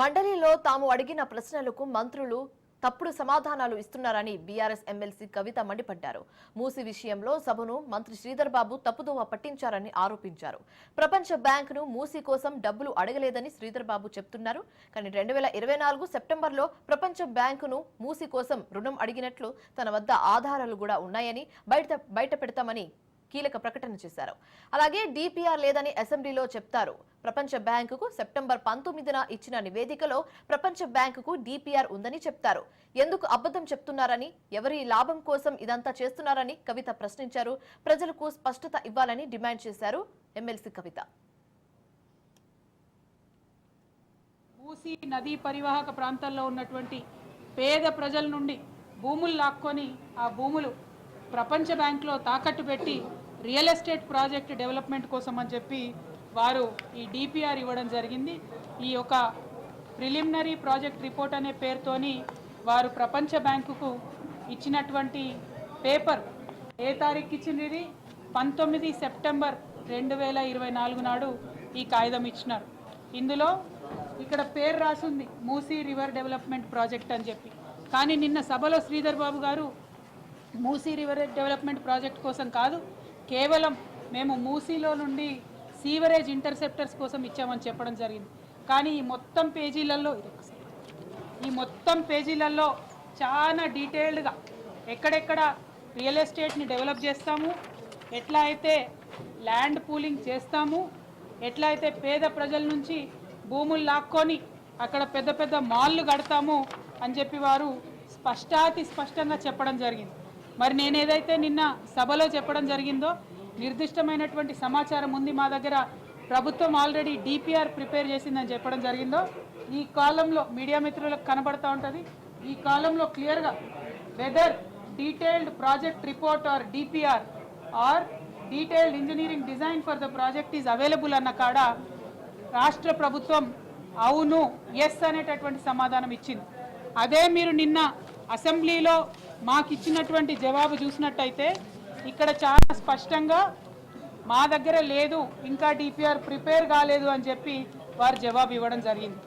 మండలిలో తాము అడిగిన ప్రశ్నలకు మంత్రులు తప్పుడు సమాధానాలు ఇస్తున్నారని బీఆర్ఎస్ ఎమ్మెల్సీ కవిత మండిపడ్డారు. మూసి విషయంలో సభను మంత్రి శ్రీధర్ బాబు తప్పుదోవ పట్టించారని ఆరోపించారు. ప్రపంచ బ్యాంకును మూసి కోసం డబ్బులు అడగలేదని శ్రీధర్ బాబు చెప్తున్నారు. కానీ 2024 సెప్టెంబర్లో ప్రపంచ బ్యాంకును మూసి కోసం రుణం అడిగినట్లు తన వద్ద ఆధారాలు కూడా ఉన్నాయని బయట పెడతామని కీలక ప్రకటన చేశారు. అలాగే డిపిఆర్ లేదని అసెంబ్లీలో చెప్తారు. ప్రపంచ బ్యాంకుకు సెప్టెంబర్ 19న ఇచ్చిన నివేదికలో ప్రపంచ బ్యాంకుకు డిపిఆర్ ఉందని చెప్తారు. ఎందుకు అబద్ధం చెప్తున్నారని, ఎవరి లాభం కోసం ఇదంతా చేస్తున్నారని కవిత ప్రశ్నించారు. ప్రజలకు స్పష్టత ఇవ్వాలని డిమాండ్ చేశారు ఎమ్మెల్సీ కవిత. మూసీ నదీ పరివాహక ప్రాంతాల్లో ఉన్నటువంటి పేద ప్రజల నుండి భూములు లాక్కొని ఆ భూములు ప్రపంచ బ్యాంకులో తాకట్టు పెట్టి రియల్ ఎస్టేట్ ప్రాజెక్ట్ డెవలప్మెంట్ కోసం అని చెప్పి వారు ఈ డిపిఆర్ ఇవ్వడం జరిగింది. ఈ యొక్క ప్రిలిమినరీ ప్రాజెక్ట్ రిపోర్ట్ అనే పేరుతోని వారు ప్రపంచ బ్యాంకుకు ఇచ్చినటువంటి పేపర్ ఏ తారీఖు ఇచ్చింది? 19 సెప్టెంబర్ 2024 నాడు ఈ కాగితం ఇచ్చినారు. ఇందులో ఇక్కడ పేరు రాసింది మూసీ రివర్ డెవలప్మెంట్ ప్రాజెక్ట్ అని చెప్పి. కానీ నిన్న సభలో శ్రీధర్ బాబు గారు మూసీ రివర్ డెవలప్మెంట్ ప్రాజెక్ట్ కోసం కాదు, కేవలం మేము మూసీలో నుండి సీవరేజ్ ఇంటర్సెప్టర్స్ కోసం ఇచ్చామని చెప్పడం జరిగింది. కానీ ఈ మొత్తం పేజీలలో చాలా డీటెయిల్డ్గా ఎక్కడెక్కడ రియల్ ఎస్టేట్ని డెవలప్ చేస్తాము, ఎట్లా అయితే ల్యాండ్ పూలింగ్ చేస్తాము, ఎట్లా అయితే పేద ప్రజల నుంచి భూములు లాక్కొని అక్కడ పెద్ద పెద్ద మాల్లు కడతాము అని చెప్పి వారు స్పష్టంగా చెప్పడం జరిగింది. మరి నేను ఏదైతే నిన్న సభలో చెప్పడం జరిగిందో, నిర్దిష్టమైనటువంటి సమాచారం ఉంది మా దగ్గర, ప్రభుత్వం ఆల్రెడీ డిపిఆర్ ప్రిపేర్ చేసిందని చెప్పడం జరిగిందో, ఈ కాలంలో మీడియా మిత్రులకు కనబడతా ఉంటుంది. ఈ కాలంలో క్లియర్గా whether detailed project report or DPR or detailed engineering design for the project is available అన్న కాడ రాష్ట్ర ప్రభుత్వం అవును ఎస్ అనేటటువంటి సమాధానం ఇచ్చింది. అదే మీరు నిన్న అసెంబ్లీలో మాకు ఇచ్చినటువంటి జవాబు చూసినట్టయితే ఇక్కడ చాలా స్పష్టంగా మా దగ్గర లేదు, ఇంకా డిపిఆర్ ప్రిపేర్ కాలేదు అని చెప్పి వారు జవాబు ఇవ్వడం జరిగింది.